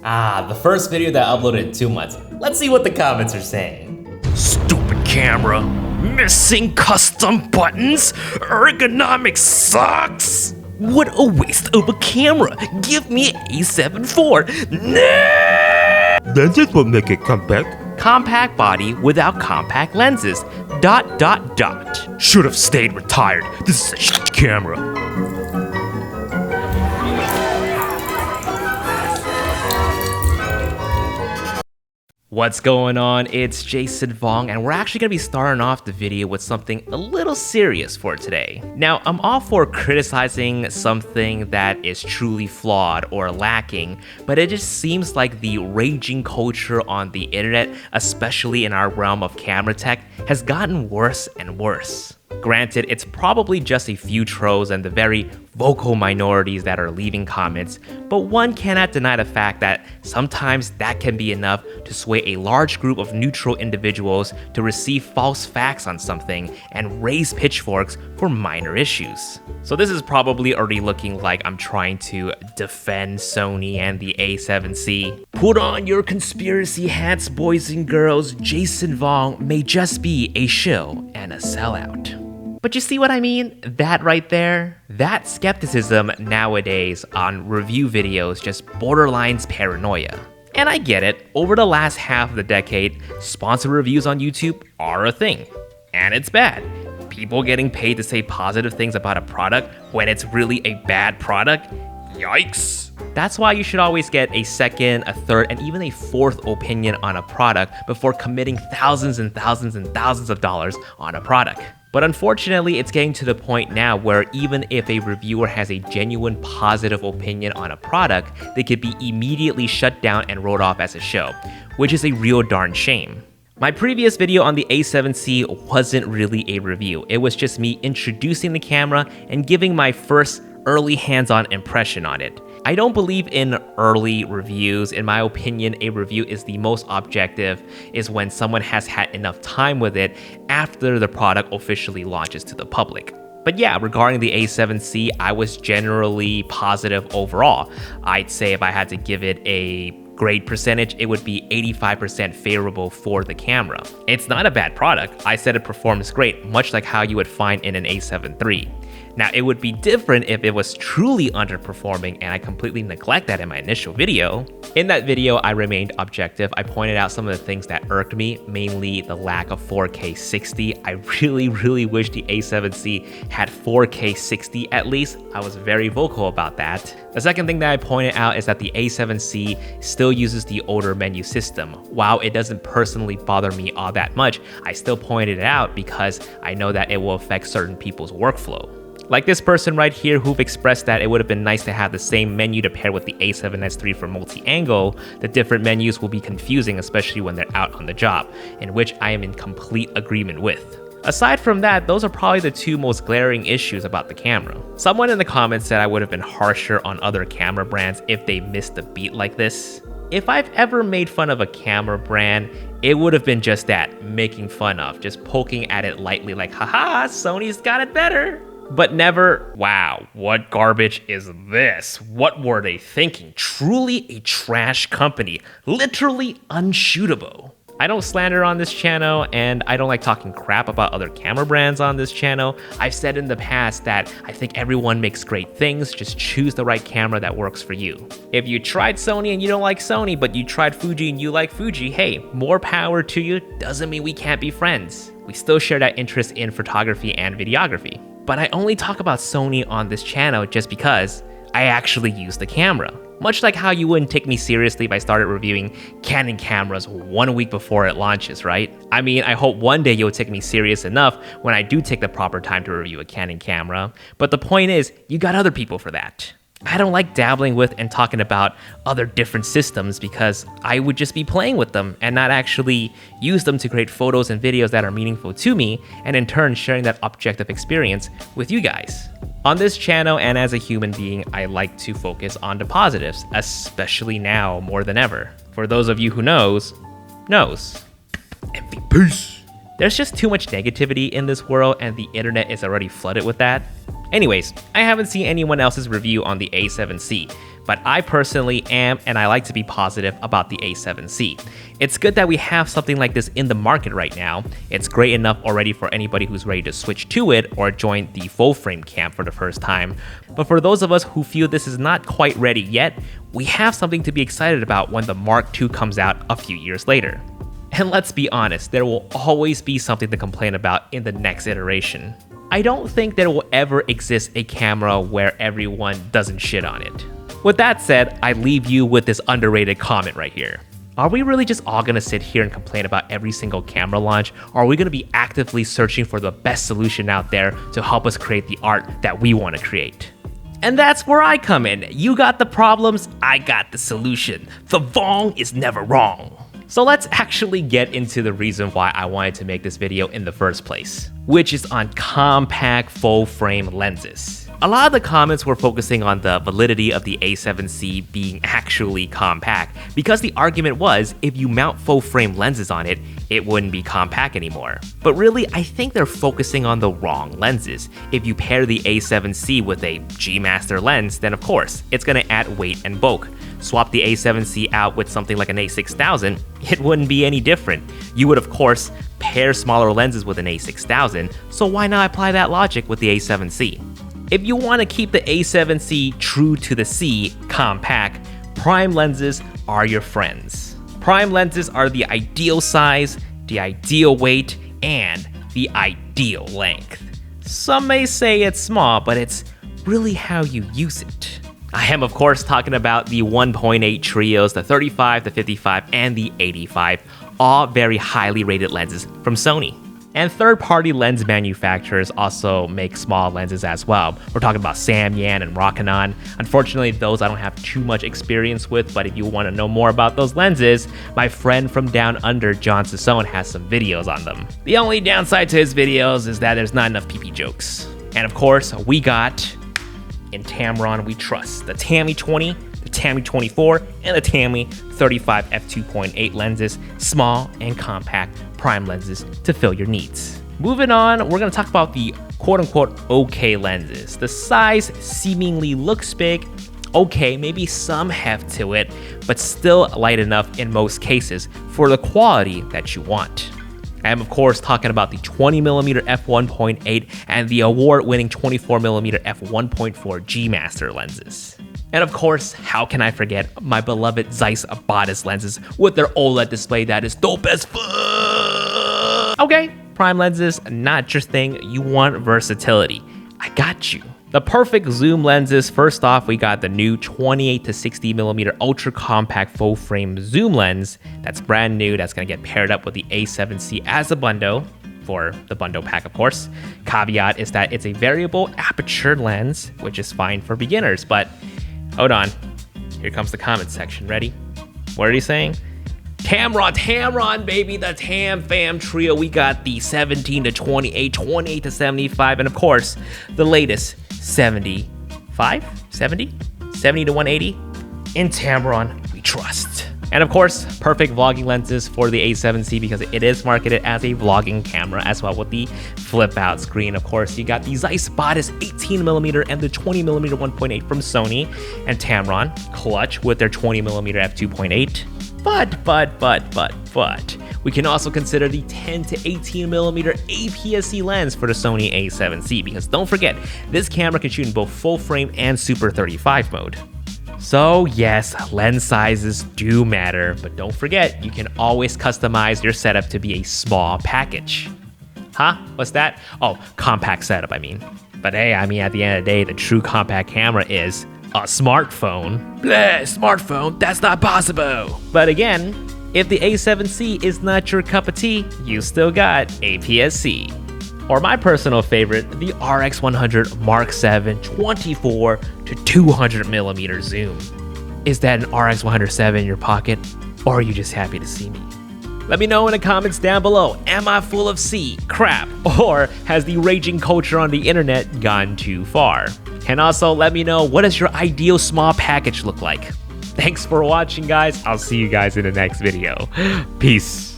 Ah, the first video that I uploaded in 2 months. Let's see what the comments are saying. Stupid camera. Missing custom buttons? Ergonomics sucks! What a waste of a camera! Give me an A7 IV! Nah! Lenses will make it compact. Compact body without compact lenses. ... Should have stayed retired. This is a shit camera. What's going on? It's Jason Vong, and we're actually gonna be starting off the video with something a little serious for today. Now, I'm all for criticizing something that is truly flawed or lacking, but it just seems like the raging culture on the internet, especially in our realm of camera tech, has gotten worse and worse. Granted, it's probably just a few trolls and the very vocal minorities that are leaving comments, but one cannot deny the fact that sometimes that can be enough to sway a large group of neutral individuals to receive false facts on something and raise pitchforks for minor issues. So this is probably already looking like I'm trying to defend Sony and the a7C. Put on your conspiracy hats, boys and girls. Jason Vong may just be a shill and a sellout. But you see what I mean? That right there? That skepticism nowadays on review videos just borderlines paranoia. And I get it, over the last half of the decade, sponsored reviews on YouTube are a thing. And it's bad. People getting paid to say positive things about a product when it's really a bad product? Yikes. That's why you should always get a second, a third, and even a fourth opinion on a product before committing thousands and thousands and thousands of dollars on a product. But unfortunately, it's getting to the point now where even if a reviewer has a genuine positive opinion on a product, they could be immediately shut down and wrote off as a show, which is a real darn shame. My previous video on the a7C wasn't really a review. It was just me introducing the camera and giving my first early hands-on impression on it. I don't believe in early reviews. In my opinion, a review is the most objective is when someone has had enough time with it after the product officially launches to the public. But yeah, regarding the a7C, I was generally positive overall. I'd say if I had to give it a grade percentage, it would be 85% favorable for the camera. It's not a bad product. I said it performs great, much like how you would find in an a7 III. Now, it would be different if it was truly underperforming and I completely neglect that in my initial video. In that video, I remained objective. I pointed out some of the things that irked me, mainly the lack of 4K 60. I really wish the a7C had 4K 60 at least. I was very vocal about that. The second thing that I pointed out is that the a7C still uses the older menu system. While it doesn't personally bother me all that much, I still pointed it out because I know that it will affect certain people's workflow. Like this person right here who've expressed that it would have been nice to have the same menu to pair with the a7S III for multi-angle. The different menus will be confusing, especially when they're out on the job, in which I am in complete agreement with. Aside from that, those are probably the two most glaring issues about the camera. Someone in the comments said I would have been harsher on other camera brands if they missed the beat like this. If I've ever made fun of a camera brand, it would have been just that, making fun of, just poking at it lightly like, haha, Sony's got it better. But never, wow, what garbage is this? What were they thinking? Truly a trash company, literally unshootable. I don't slander on this channel, and I don't like talking crap about other camera brands on this channel. I've said in the past that I think everyone makes great things, just choose the right camera that works for you. If you tried Sony and you don't like Sony, but you tried Fuji and you like Fuji, hey, more power to you. Doesn't mean we can't be friends. We still share that interest in photography and videography. But I only talk about Sony on this channel just because I actually use the camera. Much like how you wouldn't take me seriously if I started reviewing Canon cameras 1 week before it launches, right? I mean, I hope one day you'll take me serious enough when I do take the proper time to review a Canon camera. But the point is, you got other people for that. I don't like dabbling with and talking about other different systems because I would just be playing with them and not actually use them to create photos and videos that are meaningful to me, and in turn sharing that objective experience with you guys. On this channel and as a human being, I like to focus on the positives, especially now more than ever. For those of you who knows. Peace. There's just too much negativity in this world and the internet is already flooded with that. Anyways, I haven't seen anyone else's review on the a7C, but I personally am, and I like to be positive about the a7C. It's good that we have something like this in the market right now. It's great enough already for anybody who's ready to switch to it or join the full frame camp for the first time. But for those of us who feel this is not quite ready yet, we have something to be excited about when the Mark II comes out a few years later. And let's be honest, there will always be something to complain about in the next iteration. I don't think there will ever exist a camera where everyone doesn't shit on it. With that said, I leave you with this underrated comment right here. Are we really just all gonna sit here and complain about every single camera launch, or are we gonna be actively searching for the best solution out there to help us create the art that we wanna create? And that's where I come in. You got the problems, I got the solution. The Vong is never wrong. So let's actually get into the reason why I wanted to make this video in the first place, which is on compact full frame lenses. A lot of the comments were focusing on the validity of the a7C being actually compact, because the argument was if you mount full frame lenses on it, it wouldn't be compact anymore. But really, I think they're focusing on the wrong lenses. If you pair the a7C with a G Master lens, then of course, it's gonna add weight and bulk. Swap the a7C out with something like an a6000, it wouldn't be any different. You would of course pair smaller lenses with an a6000, so why not apply that logic with the a7C? If you want to keep the a7C true to the C, compact, prime lenses are your friends. Prime lenses are the ideal size, the ideal weight, and the ideal length. Some may say it's small, but it's really how you use it. I am of course talking about the 1.8 trios, the 35, the 55, and the 85, all very highly rated lenses from Sony. And third-party lens manufacturers also make small lenses as well. We're talking about Samyang and Rokinon. Unfortunately, those I don't have too much experience with, but if you want to know more about those lenses, my friend from down under, John Sassone, has some videos on them. The only downside to his videos is that there's not enough PP jokes. And of course, we got, in Tamron we trust, the Tammy 20, the Tammy 24, and the Tammy 35 f2.8 lenses, small and compact prime lenses to fill your needs. Moving on, we're gonna talk about the quote-unquote okay lenses. The size seemingly looks big, okay, maybe some heft to it, but still light enough in most cases for the quality that you want. I am of course talking about the 20mm f1.8 and the award-winning 24mm f1.4 G Master lenses. And of course, how can I forget my beloved Zeiss Batis lenses with their OLED display that is dope as fuck. Okay, prime lenses, not your thing, you want versatility. I got you. The perfect zoom lenses, first off, we got the new 28 to 60mm ultra compact full frame zoom lens. That's brand new, that's gonna get paired up with the a7C as a bundle, for the bundle pack of course. Caveat is that it's a variable aperture lens, which is fine for beginners, but hold on, here comes the comment section, ready? What are you saying? Tamron, baby, the Tam Fam trio. We got the 17 to 28, 28 to 75, and of course, the latest 70 to 180. In Tamron, we trust. And of course, perfect vlogging lenses for the a7C because it is marketed as a vlogging camera as well with the flip out screen. Of course, you got the Zeiss Batis 18mm and the 20mm 1.8 from Sony, and Tamron clutch with their 20mm f2.8. But we can also consider the 10 to 18mm APS-C lens for the Sony a7C because don't forget, this camera can shoot in both full frame and Super 35 mode. So yes, lens sizes do matter, but don't forget, you can always customize your setup to be a small package. Huh? What's that? Oh, compact setup, I mean. But hey, I mean, at the end of the day, the true compact camera is a smartphone. Bleh, smartphone, that's not possible. But again, if the a7C is not your cup of tea, you still got APS-C. Or my personal favorite, the RX100 Mark 7 24 to 200mm zoom. Is that an RX107 in your pocket, or are you just happy to see me? Let me know in the comments down below, am I full of C, crap, or has the raging culture on the internet gone too far? And also let me know, what does your ideal small package look like? Thanks for watching, guys. I'll see you guys in the next video. Peace.